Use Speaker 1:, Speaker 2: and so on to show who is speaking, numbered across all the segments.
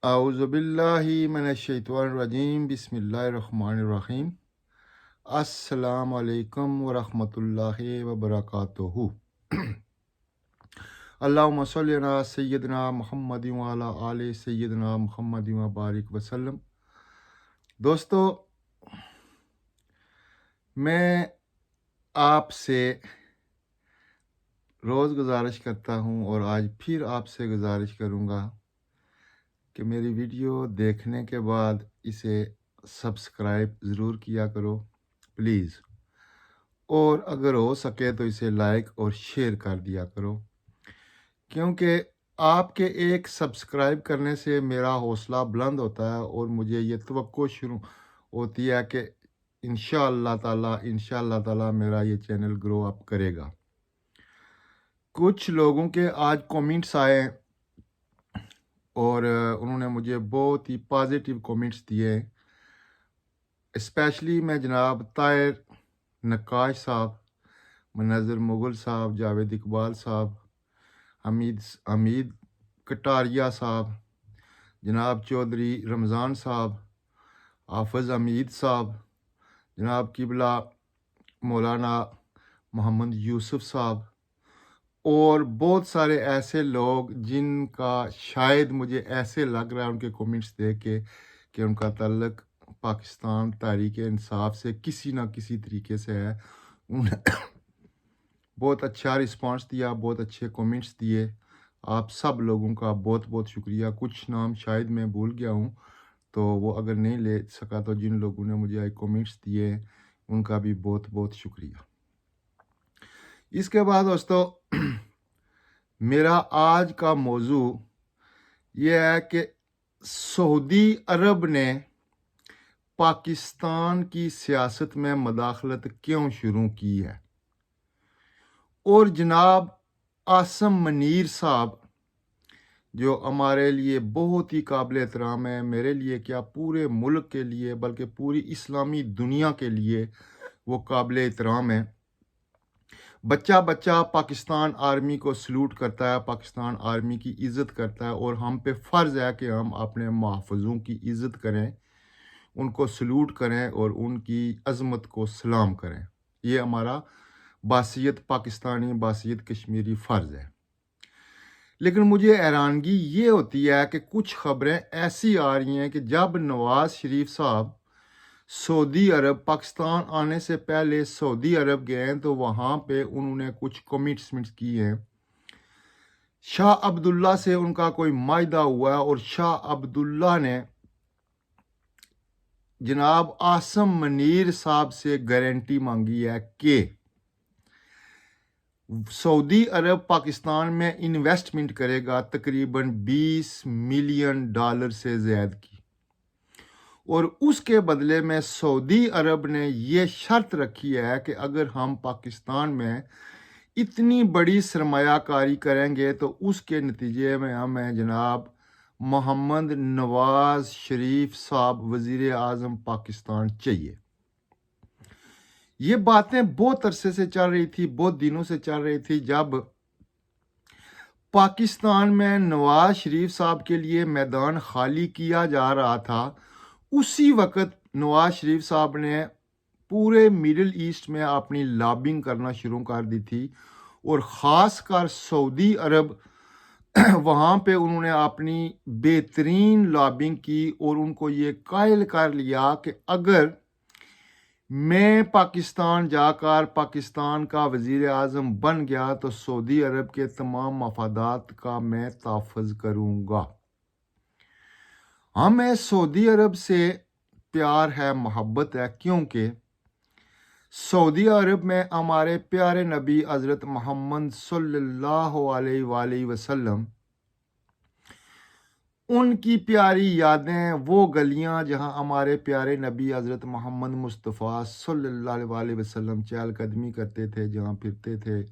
Speaker 1: اعوذ باللہ من الشیطان الرجیم بسم اللہ الرحمن الرحیم۔ السلام علیکم ورحمۃ اللہ وبرکاتہ۔ اللہم صلی علی سیدنا محمد وعلی آل سیدنا محمد وبارک وسلم۔ دوستو، میں آپ سے روز گزارش کرتا ہوں اور آج پھر آپ سے گزارش کروں گا کہ میری ویڈیو دیکھنے کے بعد اسے سبسکرائب ضرور کیا کرو پلیز، اور اگر ہو سکے تو اسے لائک اور شیئر کر دیا کرو، کیونکہ آپ کے ایک سبسکرائب کرنے سے میرا حوصلہ بلند ہوتا ہے اور مجھے یہ توقع شروع ہوتی ہے کہ انشاءاللہ تعالی میرا یہ چینل گرو اپ کرے گا۔ کچھ لوگوں کے آج کومنٹس آئے اور انہوں نے مجھے بہت ہی پازیٹیو کومنٹس دیے، اسپیشلی میں جناب طاہر نقاش صاحب، منظر مغل صاحب، جاوید اقبال صاحب، حمید کٹاریا صاحب، جناب چودھری رمضان صاحب، حافظ حمید صاحب، جناب قبلہ مولانا محمد یوسف صاحب، اور بہت سارے ایسے لوگ جن کا شاید مجھے ایسے لگ رہا ہے ان کے کومنٹس دیکھ کے کہ ان کا تعلق پاکستان تحریک انصاف سے کسی نہ کسی طریقے سے ہے۔ انہوں نے بہت اچھا رسپانس دیا، بہت اچھے کومنٹس دیے۔ آپ سب لوگوں کا بہت بہت شکریہ۔ کچھ نام شاید میں بھول گیا ہوں تو وہ اگر نہیں لے سکا تو جن لوگوں نے مجھے آئی کومنٹس دیے ان کا بھی بہت بہت شکریہ۔ اس کے بعد دوستو، میرا آج کا موضوع یہ ہے کہ سعودی عرب نے پاکستان کی سیاست میں مداخلت کیوں شروع کی ہے، اور جناب عاصم منیر صاحب جو ہمارے لیے بہت ہی قابل احترام ہے، میرے لیے کیا پورے ملک کے لیے بلکہ پوری اسلامی دنیا کے لیے وہ قابل احترام ہے۔ بچہ بچہ پاکستان آرمی کو سلوٹ کرتا ہے، پاکستان آرمی کی عزت کرتا ہے، اور ہم پہ فرض ہے کہ ہم اپنے محافظوں کی عزت کریں، ان کو سلوٹ کریں اور ان کی عظمت کو سلام کریں۔ یہ ہمارا باصیت پاکستانی، باصیت کشمیری فرض ہے۔ لیکن مجھے حیرانگی یہ ہوتی ہے کہ کچھ خبریں ایسی آ رہی ہیں کہ جب نواز شریف صاحب سعودی عرب پاکستان آنے سے پہلے سعودی عرب گئے ہیں تو وہاں پہ انہوں نے کچھ کمٹمنٹس کی ہیں۔ شاہ عبداللہ سے ان کا کوئی معاہدہ ہوا ہے اور شاہ عبداللہ نے جناب عاصم منیر صاحب سے گارنٹی مانگی ہے کہ سعودی عرب پاکستان میں انویسٹمنٹ کرے گا تقریباً $20 ملین سے زائد کی، اور اس کے بدلے میں سعودی عرب نے یہ شرط رکھی ہے کہ اگر ہم پاکستان میں اتنی بڑی سرمایہ کاری کریں گے تو اس کے نتیجے میں ہمیں جناب محمد نواز شریف صاحب وزیر اعظم پاکستان چاہیے۔ یہ باتیں بہت عرصے سے چل رہی تھی، بہت دنوں سے چل رہی تھی۔ جب پاکستان میں نواز شریف صاحب کے لیے میدان خالی کیا جا رہا تھا، اسی وقت نواز شریف صاحب نے پورے مڈل ایسٹ میں اپنی لابنگ کرنا شروع کر دی تھی، اور خاص کر سعودی عرب وہاں پہ انہوں نے اپنی بہترین لابنگ کی، اور ان کو یہ قائل کر لیا کہ اگر میں پاکستان جا کر پاکستان کا وزیر اعظم بن گیا تو سعودی عرب کے تمام مفادات کا میں تحفظ کروں گا۔ ہمیں سعودی عرب سے پیار ہے، محبت ہے، کیونکہ سعودی عرب میں ہمارے پیارے نبی حضرت محمد صلی اللہ علیہ وآلہ وسلم، ان کی پیاری یادیں، وہ گلیاں جہاں ہمارے پیارے نبی حضرت محمد مصطفیٰ صلی اللہ علیہ وسلم چہل قدمی کرتے تھے، جہاں پھرتے تھے۔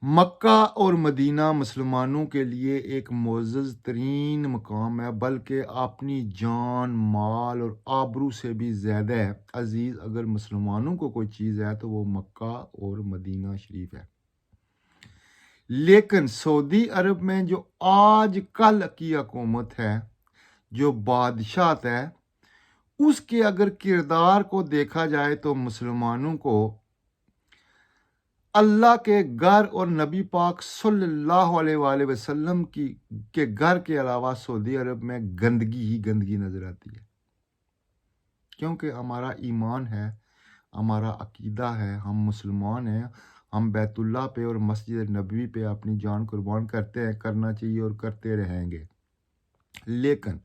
Speaker 1: مکہ اور مدینہ مسلمانوں کے لیے ایک معزز ترین مقام ہے، بلکہ اپنی جان، مال اور آبرو سے بھی زیادہ عزیز اگر مسلمانوں کو کوئی چیز ہے تو وہ مکہ اور مدینہ شریف ہے۔ لیکن سعودی عرب میں جو آج کل کی حکومت ہے، جو بادشاہت ہے، اس کے اگر کردار کو دیکھا جائے تو مسلمانوں کو اللہ کے گھر اور نبی پاک صلی اللہ علیہ وآلہ وسلم کے گھر کے علاوہ سعودی عرب میں گندگی ہی گندگی نظر آتی ہے، کیونکہ ہمارا ایمان ہے، ہمارا عقیدہ ہے، ہم مسلمان ہیں، ہم بیت اللہ پہ اور مسجد نبوی پہ اپنی جان قربان کرتے ہیں، کرنا چاہیے اور کرتے رہیں گے۔ لیکن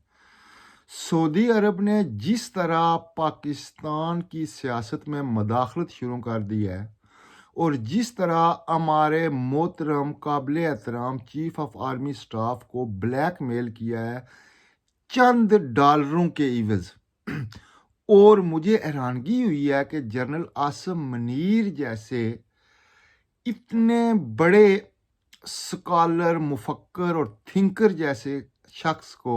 Speaker 1: سعودی عرب نے جس طرح پاکستان کی سیاست میں مداخلت شروع کر دی ہے، اور جس طرح ہمارے محترم قابل احترام چیف آف آرمی سٹاف کو بلیک میل کیا ہے چند ڈالروں کے عوض، اور مجھے حیرانگی ہوئی ہے کہ جنرل عاصم منیر جیسے اتنے بڑے سکالر، مفکر اور تھنکر جیسے شخص کو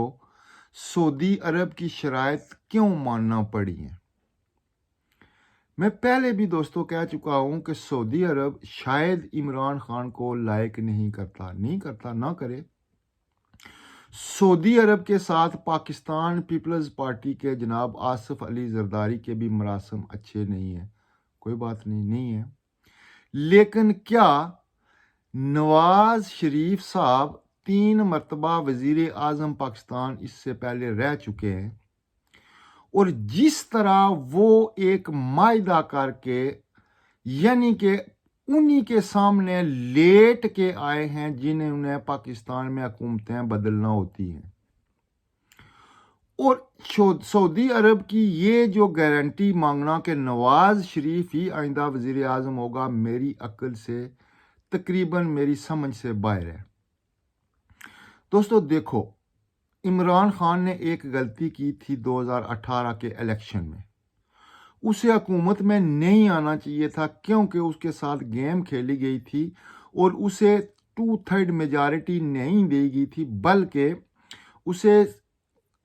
Speaker 1: سعودی عرب کی شرائط کیوں ماننا پڑی ہیں۔ میں پہلے بھی دوستوں کہہ چکا ہوں کہ سعودی عرب شاید عمران خان کو لائق نہیں کرتا، نہ کرے۔ سعودی عرب کے ساتھ پاکستان پیپلز پارٹی کے جناب آصف علی زرداری کے بھی مراسم اچھے نہیں ہیں، کوئی بات نہیں ہے۔ لیکن کیا نواز شریف صاحب 3 مرتبہ وزیر اعظم پاکستان اس سے پہلے رہ چکے ہیں، اور جس طرح وہ ایک معاہدہ کر کے، یعنی کہ انہی کے سامنے لیٹ کے آئے ہیں انہیں پاکستان میں حکومتیں بدلنا ہوتی ہیں، اور سعودی عرب کی یہ جو گارنٹی مانگنا کہ نواز شریف ہی آئندہ وزیر اعظم ہوگا، میری عقل سے تقریباً میری سمجھ سے باہر ہے۔ دوستو دیکھو، عمران خان نے ایک غلطی کی تھی 2018 کے الیکشن میں، اسے حکومت میں نہیں آنا چاہیے تھا، کیونکہ اس کے ساتھ گیم کھیلی گئی تھی اور اسے 2/3 میجارٹی نہیں دی گئی تھی، بلکہ اسے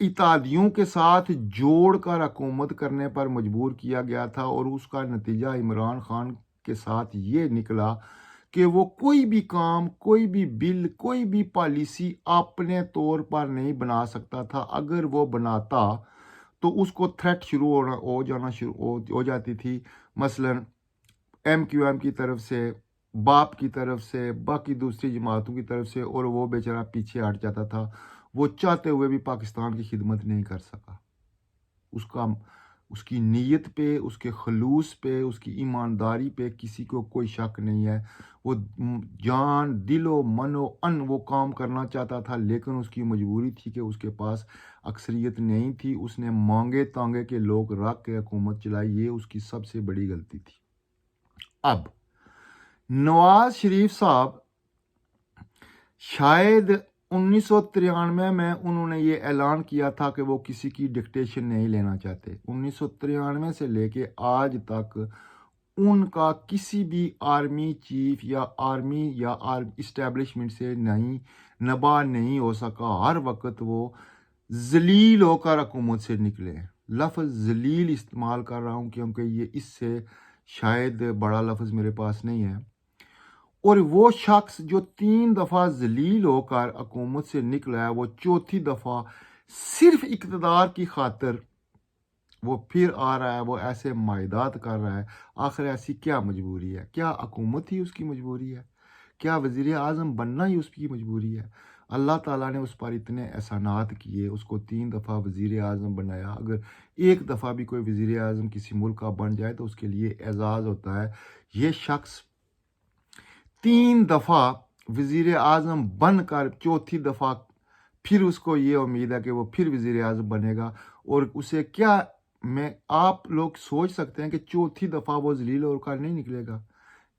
Speaker 1: اتحادیوں کے ساتھ جوڑ کر حکومت کرنے پر مجبور کیا گیا تھا، اور اس کا نتیجہ عمران خان کے ساتھ یہ نکلا کہ وہ کوئی بھی کام، کوئی بھی بل، کوئی بھی پالیسی اپنے طور پر نہیں بنا سکتا تھا۔ اگر وہ بناتا تو اس کو تھریٹ ہو جاتی تھی، مثلا MQM کی طرف سے، باپ کی طرف سے، باقی دوسری جماعتوں کی طرف سے، اور وہ بیچارہ پیچھے ہٹ جاتا تھا۔ وہ چاہتے ہوئے بھی پاکستان کی خدمت نہیں کر سکا۔ اس کی نیت پہ، اس کے خلوص پہ، اس کی ایمانداری پہ کسی کو کوئی شک نہیں ہے۔ وہ جان، دل و من و ان وہ کام کرنا چاہتا تھا، لیکن اس کی مجبوری تھی کہ اس کے پاس اکثریت نہیں تھی۔ اس نے مانگے تانگے کے لوگ رکھ کے حکومت چلائی، یہ اس کی سب سے بڑی غلطی تھی۔ اب نواز شریف صاحب شاید 1993 میں انہوں نے یہ اعلان کیا تھا کہ وہ کسی کی ڈکٹیشن نہیں لینا چاہتے۔ 1993 سے لے کے آج تک ان کا کسی بھی آرمی چیف یا آرمی یا اسٹیبلشمنٹ سے نبا نہیں ہو سکا۔ ہر وقت وہ ذلیل ہو کر حکومت سے نکلے ہیں۔ لفظ ذلیل استعمال کر رہا ہوں کیونکہ یہ اس سے شاید بڑا لفظ میرے پاس نہیں ہے، اور وہ شخص جو 3 دفعہ ذلیل ہو کر حکومت سے نکلا ہے، وہ 4تھی دفعہ صرف اقتدار کی خاطر وہ پھر آ رہا ہے، وہ ایسے معاہدات کر رہا ہے۔ آخر ایسی کیا مجبوری ہے؟ کیا حکومت ہی اس کی مجبوری ہے؟ کیا وزیر اعظم بننا ہی اس کی مجبوری ہے؟ اللہ تعالیٰ نے اس پر اتنے احسانات کیے، اس کو 3 دفعہ وزیر اعظم بنایا۔ اگر ایک دفعہ بھی کوئی وزیر اعظم کسی ملک کا بن جائے تو اس کے لیے اعزاز ہوتا ہے۔ یہ شخص 3 دفعہ وزیر اعظم بن کر 4تھی دفعہ پھر اس کو یہ امید ہے کہ وہ پھر وزیر اعظم بنے گا، اور اسے کیا، آپ لوگ سوچ سکتے ہیں کہ 4تھی دفعہ وہ ذلیل ہو کر نہیں نکلے گا،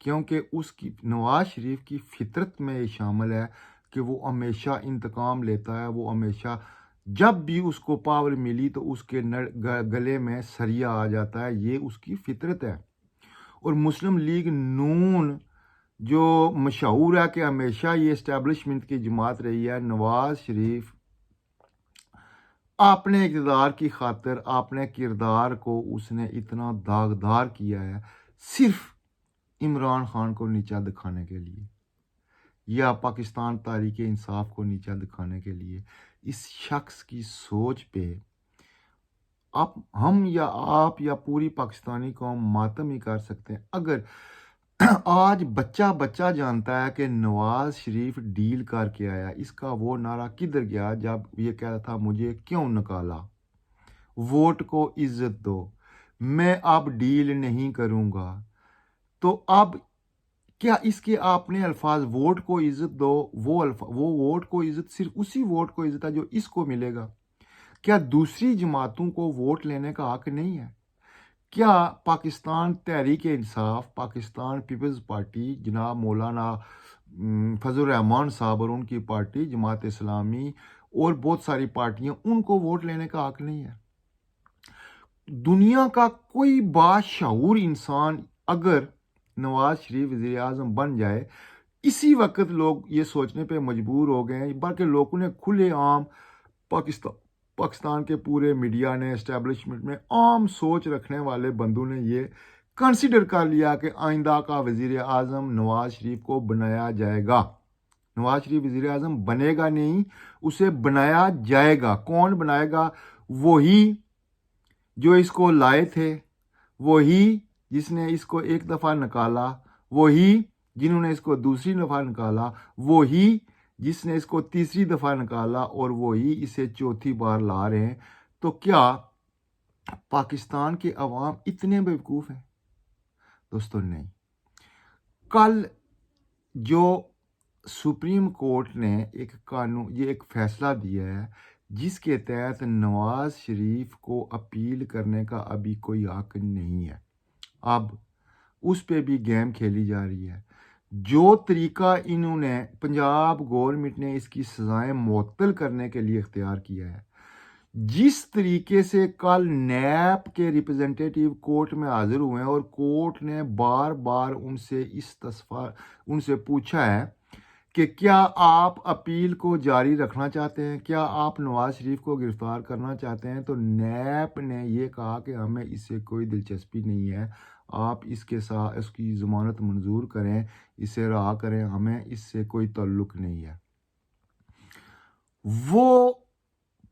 Speaker 1: کیونکہ اس کی، نواز شریف کی فطرت میں یہ شامل ہے کہ وہ ہمیشہ انتقام لیتا ہے۔ وہ ہمیشہ جب بھی اس کو پاور ملی تو اس کے گلے میں سریا آ جاتا ہے، یہ اس کی فطرت ہے۔ اور مسلم لیگ نون جو مشہور ہے کہ ہمیشہ یہ اسٹیبلشمنٹ کی جماعت رہی ہے، نواز شریف اپنے اقتدار کی خاطر، اپنے کردار کو اس نے اتنا داغدار کیا ہے، صرف عمران خان کو نیچا دکھانے کے لیے۔ یا پاکستان تحریک انصاف کو نیچا دکھانے کے لیے اس شخص کی سوچ پہ ہم یا آپ یا پوری پاکستانی قوم ماتم ہی کر سکتے ہیں۔ اگر آج بچہ جانتا ہے کہ نواز شریف ڈیل کر کے آیا، اس کا وہ نعرہ کدھر گیا جب یہ کہتا تھا مجھے کیوں نکالا، ووٹ کو عزت دو، میں اب ڈیل نہیں کروں گا، تو اب کیا اس کے آپ نے الفاظ ووٹ کو عزت دو، وہ ووٹ کو عزت صرف اسی ووٹ کو عزت ہے جو اس کو ملے گا؟ کیا دوسری جماعتوں کو ووٹ لینے کا حق نہیں ہے؟ کیا پاکستان تحریک انصاف، پاکستان پیپلز پارٹی، جناب مولانا فضل الرحمان صاحب اور ان کی پارٹی جماعت اسلامی اور بہت ساری پارٹیاں، ان کو ووٹ لینے کا حق نہیں ہے؟ دنیا کا کوئی باشعور انسان اگر نواز شریف وزیر اعظم بن جائے، اسی وقت لوگ یہ سوچنے پہ مجبور ہو گئے ہیں، بلکہ لوگوں نے کھلے عام پاکستان کے پورے میڈیا نے، اسٹیبلشمنٹ میں، عام سوچ رکھنے والے بندوں نے یہ کنسیڈر کر لیا کہ آئندہ کا وزیر اعظم نواز شریف کو بنایا جائے گا۔ نواز شریف وزیر اعظم بنے گا نہیں، اسے بنایا جائے گا۔ کون بنائے گا؟ وہی جو اس کو لائے تھے، وہی جس نے اس کو ایک دفعہ نکالا، وہی جنہوں نے اس کو دوسری دفعہ نکالا، وہی جس نے اس کو تیسری دفعہ نکالا، اور وہی اسے چوتھی بار لا رہے ہیں۔ تو کیا پاکستان کے عوام اتنے بیوقوف ہیں؟ دوستو نہیں۔ کل جو سپریم کورٹ نے ایک قانون، یہ ایک فیصلہ دیا ہے جس کے تحت نواز شریف کو اپیل کرنے کا ابھی کوئی حق نہیں ہے، اب اس پہ بھی گیم کھیلی جا رہی ہے۔ جو طریقہ انہوں نے، پنجاب گورنمنٹ نے اس کی سزائیں معطل کرنے کے لیے اختیار کیا ہے، جس طریقے سے کل نیب کے ریپرزنٹیٹیو کورٹ میں حاضر ہوئے ہیں اور کورٹ نے بار بار ان سے پوچھا ہے کہ کیا آپ اپیل کو جاری رکھنا چاہتے ہیں، کیا آپ نواز شریف کو گرفتار کرنا چاہتے ہیں، تو نیب نے یہ کہا کہ ہمیں اس سے کوئی دلچسپی نہیں ہے، آپ اس کے ساتھ اس کی ضمانت منظور کریں، اسے رہا کریں، ہمیں اس سے کوئی تعلق نہیں ہے۔ وہ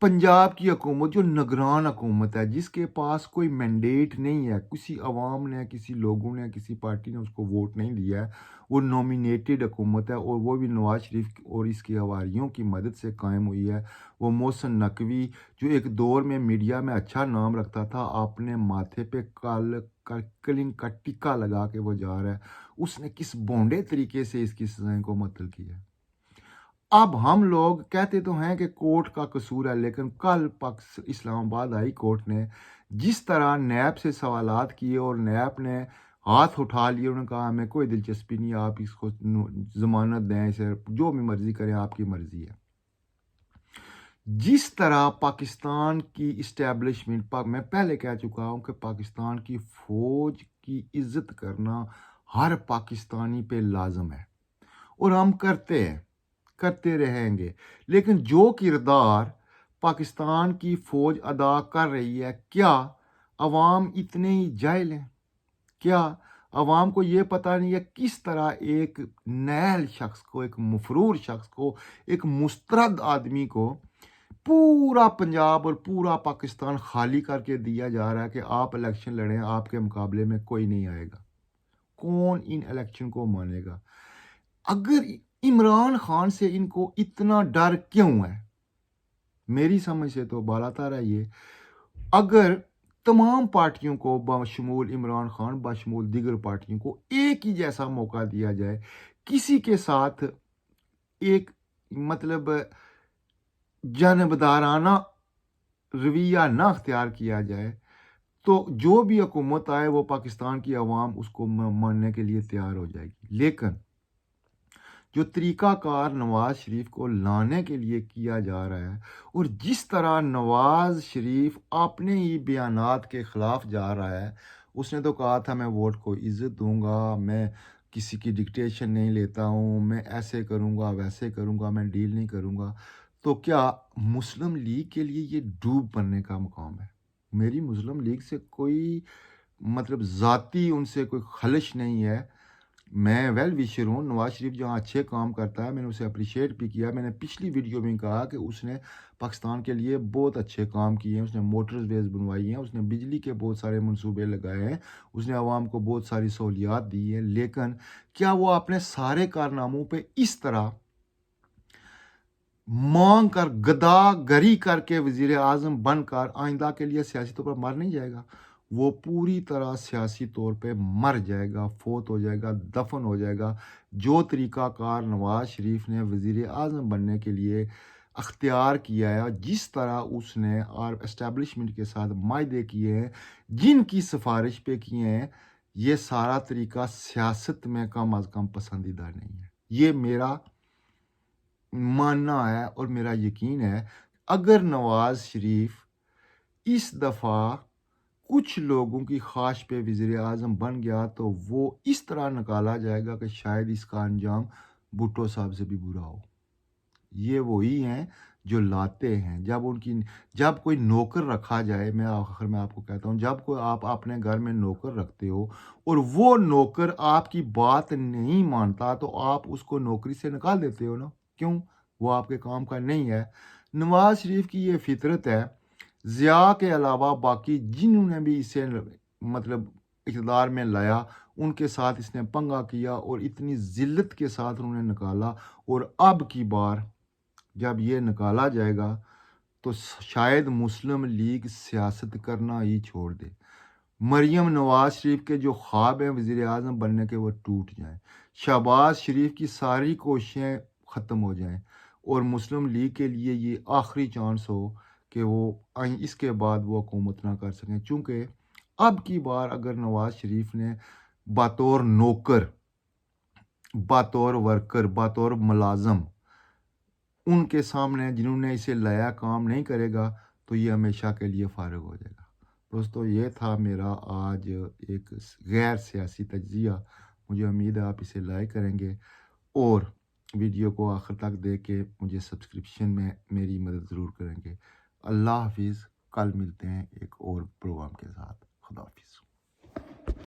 Speaker 1: پنجاب کی حکومت جو نگران حکومت ہے، جس کے پاس کوئی مینڈیٹ نہیں ہے، کسی عوام نے، کسی لوگوں نے، کسی پارٹی نے اس کو ووٹ نہیں دیا ہے، وہ نومینیٹڈ حکومت ہے، اور وہ بھی نواز شریف اور اس کی حواریوں کی مدد سے قائم ہوئی ہے۔ وہ محسن نقوی جو ایک دور میں میڈیا میں اچھا نام رکھتا تھا، اپنے ماتھے پہ کلنگ کا ٹکا لگا کے وہ جا رہا ہے، اس نے کس بونڈے طریقے سے اس کی سزائیں کو معطل کیا ہے۔ اب ہم لوگ کہتے تو ہیں کہ کورٹ کا قصور ہے، لیکن کل اسلام آباد ہائی کورٹ نے جس طرح نیب سے سوالات کیے اور نیب نے ہاتھ اٹھا لیے، انہوں نے کہا ہمیں کوئی دلچسپی نہیں، آپ اس کو ضمانت دیں، اسے جو بھی مرضی کریں، آپ کی مرضی ہے۔ جس طرح پاکستان کی اسٹیبلشمنٹ، میں پہلے کہہ چکا ہوں کہ پاکستان کی فوج کی عزت کرنا ہر پاکستانی پہ لازم ہے، اور ہم کرتے رہیں گے، لیکن جو کردار پاکستان کی فوج ادا کر رہی ہے، کیا عوام اتنے ہی جاہل ہیں؟ کیا عوام کو یہ پتہ نہیں ہے کس طرح ایک نیل شخص کو، ایک مفرور شخص کو، ایک مسترد آدمی کو پورا پنجاب اور پورا پاکستان خالی کر کے دیا جا رہا ہے کہ آپ الیکشن لڑیں، آپ کے مقابلے میں کوئی نہیں آئے گا؟ کون ان الیکشن کو مانے گا؟ اگر عمران خان سے ان کو اتنا ڈر کیوں ہے؟ میری سمجھ سے تو بالاتر ہے یہ، اگر تمام پارٹیوں کو بشمول عمران خان، بشمول دیگر پارٹیوں کو ایک ہی جیسا موقع دیا جائے، کسی کے ساتھ ایک مطلب جانبدارانہ رویہ نہ اختیار کیا جائے، تو جو بھی حکومت آئے وہ پاکستان کی عوام اس کو ماننے کے لیے تیار ہو جائے گی۔ لیکن جو طریقہ کار نواز شریف کو لانے کے لیے کیا جا رہا ہے، اور جس طرح نواز شریف اپنے ہی بیانات کے خلاف جا رہا ہے، اس نے تو کہا تھا میں ووٹ کو عزت دوں گا، میں کسی کی ڈکٹیشن نہیں لیتا ہوں، میں ایسے کروں گا، ویسے کروں گا، میں ڈیل نہیں کروں گا۔ تو کیا مسلم لیگ کے لیے یہ ڈوب بننے کا مقام ہے؟ میری مسلم لیگ سے کوئی مطلب ذاتی ان سے کوئی خلش نہیں ہے، میں ویل وشر ہوں. نواز شریف جہاں اچھے کام کرتا ہے میں نے اسے اپریشیٹ بھی کیا. میں نے پچھلی ویڈیو میں کہا کہ اس نے پاکستان کے لیے بہت اچھے کام کیے ہیں. اس نے موٹرز ویز بنوائی ہیں, اس نے بجلی کے بہت سارے منصوبے لگائے ہیں, اس نے عوام کو بہت ساری سہولیات دی ہیں. لیکن کیا وہ اپنے سارے کارناموں پہ اس طرح مانگ کر گدا گری کر کے وزیر اعظم بن کر آئندہ کے لیے سیاسی طور پر مر نہیں جائے گا؟ وہ پوری طرح سیاسی طور پہ مر جائے گا, فوت ہو جائے گا, دفن ہو جائے گا. جو طریقہ کار نواز شریف نے وزیر اعظم بننے کے لیے اختیار کیا ہے, جس طرح اس نے اور اسٹیبلشمنٹ کے ساتھ معاہدے کیے ہیں, جن کی سفارش پہ کیے ہیں, یہ سارا طریقہ سیاست میں کم از کم پسندیدہ نہیں ہے. یہ میرا ماننا ہے اور میرا یقین ہے. اگر نواز شریف اس دفعہ کچھ لوگوں کی خواہش پہ وزیر اعظم بن گیا تو وہ اس طرح نکالا جائے گا کہ شاید اس کا انجام بھٹو صاحب سے بھی برا ہو. یہ وہی ہیں جو لاتے ہیں. جب کوئی نوکر رکھا جائے, میں آخر میں آپ کو کہتا ہوں, جب کوئی آپ اپنے گھر میں نوکر رکھتے ہو اور وہ نوکر آپ کی بات نہیں مانتا تو آپ اس کو نوکری سے نکال دیتے ہو نا. کیوں؟ وہ آپ کے کام کا نہیں ہے. نواز شریف کی یہ فطرت ہے. ضیاء کے علاوہ باقی جنہوں نے بھی اسے مطلب اقتدار میں لایا, ان کے ساتھ اس نے پنگا کیا اور اتنی ذلت کے ساتھ انہوں نے نکالا. اور اب کی بار جب یہ نکالا جائے گا تو شاید مسلم لیگ سیاست کرنا ہی چھوڑ دے. مریم نواز شریف کے جو خواب ہیں وزیر اعظم بننے کے, وہ ٹوٹ جائیں. شہباز شریف کی ساری کوششیں ختم ہو جائیں اور مسلم لیگ کے لیے یہ آخری چانس ہو کہ وہ اس کے بعد وہ حکومت نہ کر سکیں. چونکہ اب کی بار اگر نواز شریف نے بطور نوکر, بطور ورکر, بطور ملازم ان کے سامنے جنہوں نے اسے لایا کام نہیں کرے گا تو یہ ہمیشہ کے لیے فارغ ہو جائے گا. دوستو, یہ تھا میرا آج ایک غیر سیاسی تجزیہ. مجھے امید ہے آپ اسے لائک کریں گے اور ویڈیو کو آخر تک دیکھ کے مجھے سبسکرپشن میں میری مدد ضرور کریں گے. اللہ حافظ. کل ملتے ہیں ایک اور پروگرام کے ساتھ. خدا حافظ.